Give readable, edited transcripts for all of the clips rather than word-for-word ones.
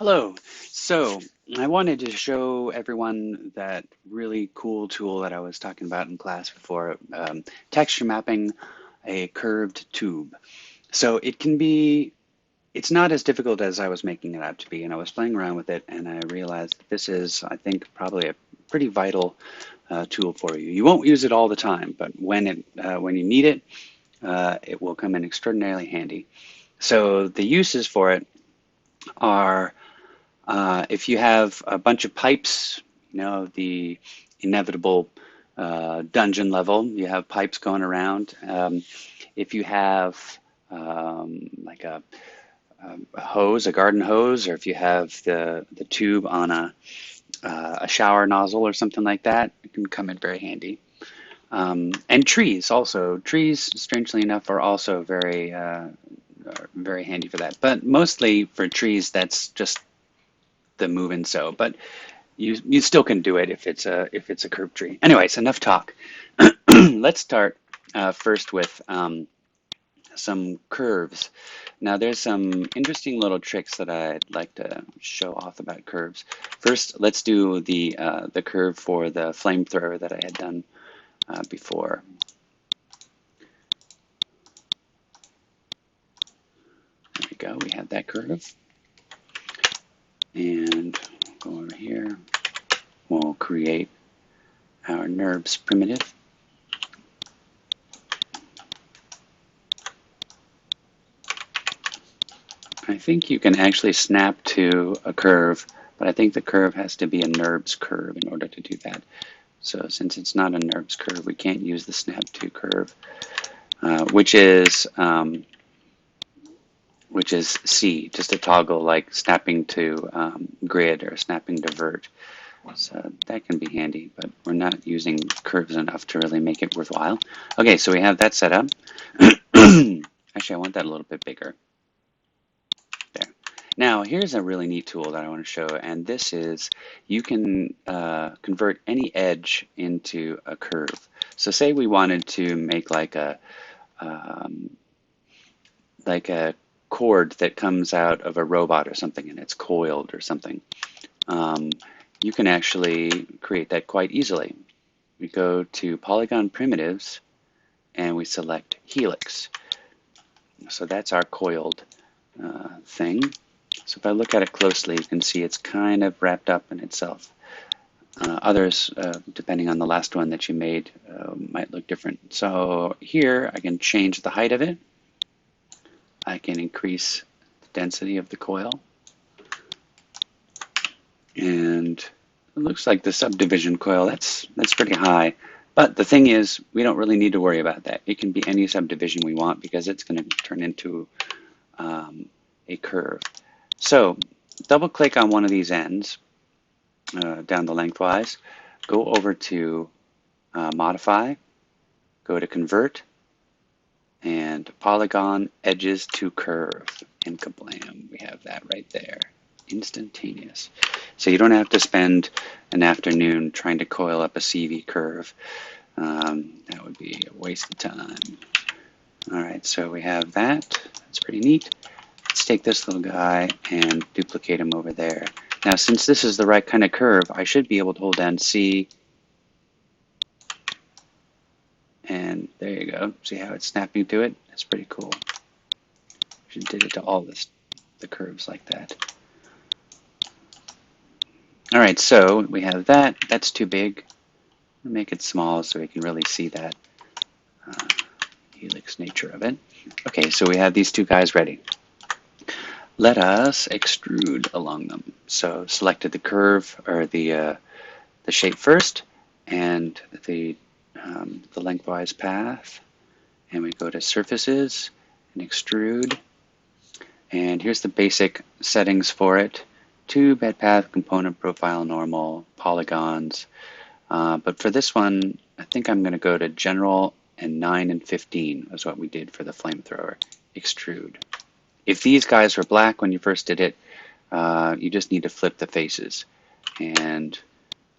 Hello. So I wanted to show everyone that really cool tool that I was talking about in class before, texture mapping a curved tube. So it's not as difficult as I was making it out to be, and I was playing around with it, and I realized that this is, I think, probably a pretty vital tool for you. You won't use it all the time, but when you need it, it will come in extraordinarily handy. So the uses for it are if you have a bunch of pipes, the inevitable dungeon level, you have pipes going around. If you have like a hose, a garden hose, or if you have the tube on a shower nozzle or something like that, it can come in very handy. And trees also. Trees, strangely enough, are very handy for that. But mostly for trees, that's just the move and so. But you still can do it if it's a curved tree. Anyways, enough talk. Let's start first with some curves. Now there's some interesting little tricks that I'd like to show off about curves. First, let's do the curve for the flamethrower that I had done before. There we go. We have that curve, and go over here. We'll create our NURBS primitive. I think you can actually snap to a curve, but I think the curve has to be a NURBS curve in order to do that. So since it's not a NURBS curve, we can't use the snap to curve, which is C, just a toggle like snapping to grid or snapping to vert. So that can be handy, but we're not using curves enough to really make it worthwhile. Okay, so we have that set up. Actually, I want that a little bit bigger. There. Now, here's a really neat tool that I want to show, and this is you can convert any edge into a curve. So say we wanted to make um, like a cord that comes out of a robot or something, and it's coiled or something. Um, you can actually create that quite easily. We go to Polygon Primitives, and we select Helix. So that's our coiled thing. So if I look at it closely, you can see it's kind of wrapped up in itself. Others, depending on the last one that you made, might look different. So here I can change the height of it. I can increase the density of the coil. And it looks like the subdivision coil, that's pretty high. But the thing is, we don't really need to worry about that. It can be any subdivision we want because it's going to turn into a curve. So double click on one of these ends down the lengthwise, go over to modify, go to convert, and polygon edges to curve, and kablam, we have that right there. Instantaneous. So you don't have to spend an afternoon trying to coil up a CV curve. That would be a waste of time. All right, so we have that. That's pretty neat. Let's take this little guy and duplicate him over there. Now, since this is the right kind of curve, I should be able to hold down C, and there you go. See how it's snapping to it? That's pretty cool. Should did it to all the curves like that. All right, so we have that. That's too big. I'll make it small so we can really see that helix nature of it. Okay, so we have these two guys ready. Let us extrude along them. So selected the curve or the shape first, and the lengthwise path, and we go to surfaces and extrude. And here's the basic settings for it: tube, bed path, component profile, normal, polygons. But for this one, I think I'm going to go to general, and 9 and 15 is what we did for the flamethrower. Extrude. If these guys were black when you first did it, you just need to flip the faces. And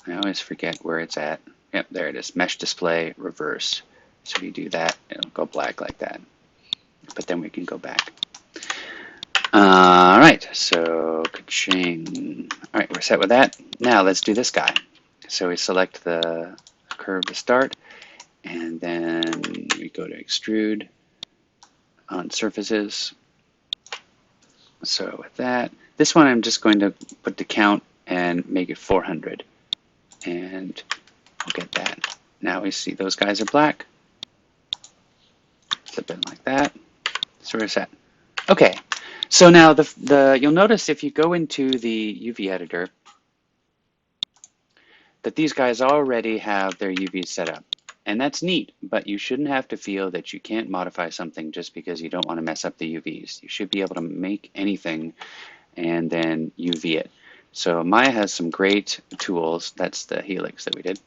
I always forget where it's at. Yep, there it is. Mesh display, reverse. So if you do that, it'll go black like that. But then we can go back. All right, so ka-ching. All right, we're set with that. Now let's do this guy. So we select the curve to start, and then we go to extrude on surfaces. So with that, this one I'm just going to put the count and make it 400. And we'll get that. Now we see those guys are black. Flip it like that. So we're set. Okay, so now you'll notice if you go into the UV editor that these guys already have their UVs set up. And that's neat, but you shouldn't have to feel that you can't modify something just because you don't want to mess up the UVs. You should be able to make anything and then UV it. So Maya has some great tools. That's the helix that we did.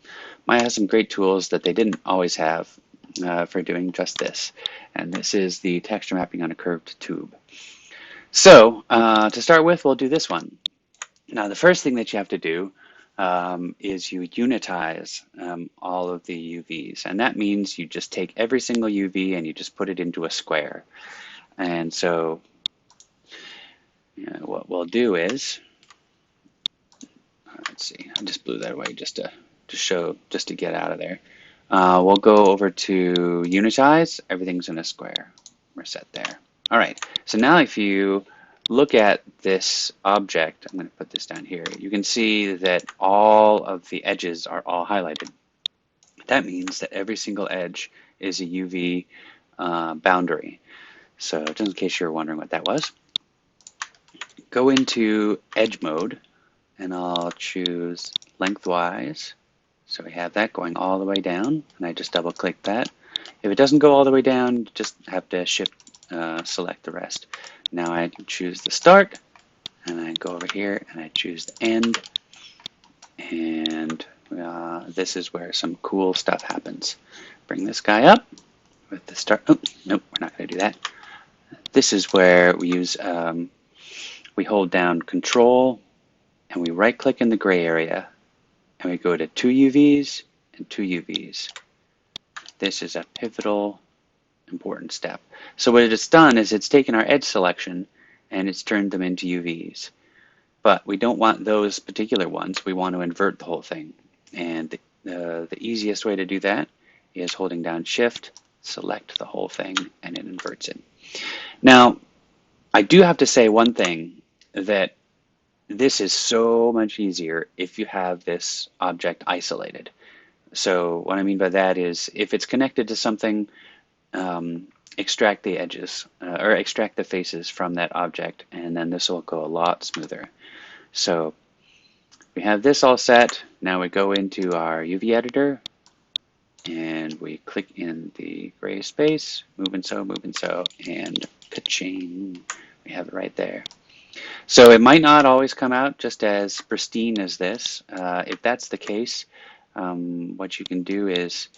Maya has some great tools that they didn't always have for doing just this. And this is the texture mapping on a curved tube. So to start with, we'll do this one. Now, the first thing that you have to do is you unitize all of the UVs. And that means you just take every single UV and you just put it into a square. And so what we'll do is, let's see, I just blew that away just to get out of there. We'll go over to unitize. Everything's in a square. We're set there. All right, so now if you look at this object, I'm going to put this down here, you can see that all of the edges are all highlighted. That means that every single edge is a UV boundary. So just in case you're wondering what that was, go into edge mode and I'll choose lengthwise. So we have that going all the way down, and I just double click that. If it doesn't go all the way down, you just have to shift select the rest. Now I choose the start, and I go over here and I choose the end, and this is where some cool stuff happens. Bring this guy up with the start. Oh, nope, we're not going to do that. This is where we use, we hold down Control, and we right click in the gray area, and we go to 2 UVs and 2 UVs. This is a pivotal, important step. So what it's done is it's taken our edge selection and it's turned them into UVs. But we don't want those particular ones. We want to invert the whole thing. And the easiest way to do that is holding down Shift, select the whole thing, and it inverts it. Now, I do have to say one thing, that this is so much easier if you have this object isolated. So what I mean by that is if it's connected to something, extract the edges or extract the faces from that object, and then this will go a lot smoother. So we have this all set. Now we go into our UV editor and we click in the gray space, move and so, and ka-ching, we have it right there. So it might not always come out just as pristine as this. If that's the case, what you can do is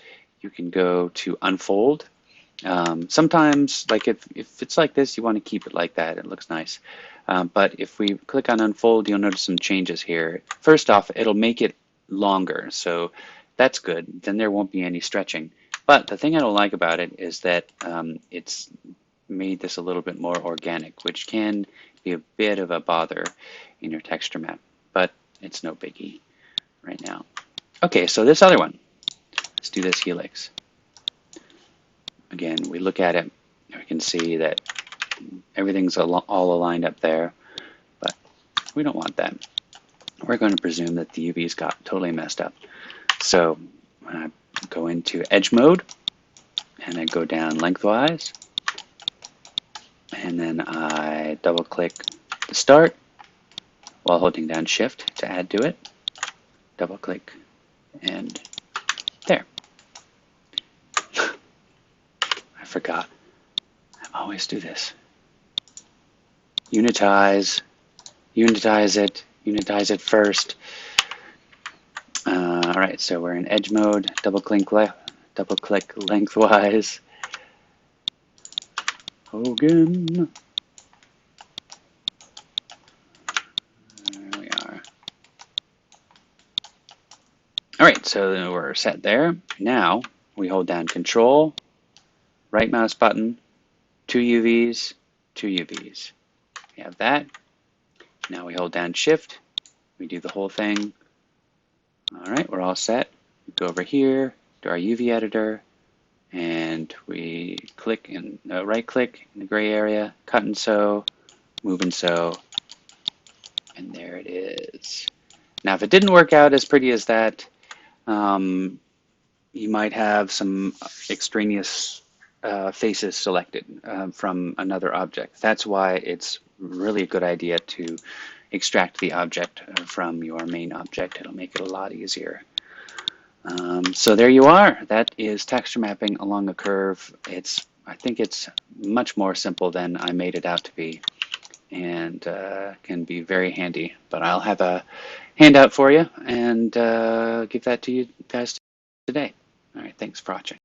you can go to unfold. Sometimes, like if it's like this, you want to keep it like that. It looks nice. But if we click on unfold, you'll notice some changes here. First off, it'll make it longer, so that's good. Then there won't be any stretching. But the thing I don't like about it is that it's made this a little bit more organic, which can be a bit of a bother in your texture map, but it's no biggie right now. Okay, so this other one, let's do this helix. Again, we look at it, we can see that everything's all aligned up there, but we don't want that. We're going to presume that the UVs got totally messed up. So I go into edge mode, and I go down lengthwise, and then I double click the start while holding down Shift to add to it. Double click, and there. I forgot. I always do this. Unitize it first. All right, so we're in edge mode. Double click lengthwise. Hogan. There we are. All right, so we're set there. Now we hold down Control, right mouse button, 2 UVs, 2 UVs. We have that. Now we hold down Shift. We do the whole thing. All right, we're all set. We go over here to our UV editor, and we click and right-click in the gray area, cut and sew, move and sew, and there it is. Now, if it didn't work out as pretty as that, you might have some extraneous faces selected from another object. That's why it's really a good idea to extract the object from your main object. It'll make it a lot easier. So there you are. That is texture mapping along a curve. I think it's much more simple than I made it out to be, and can be very handy. But I'll have a handout for you and give that to you guys today. All right, thanks for watching.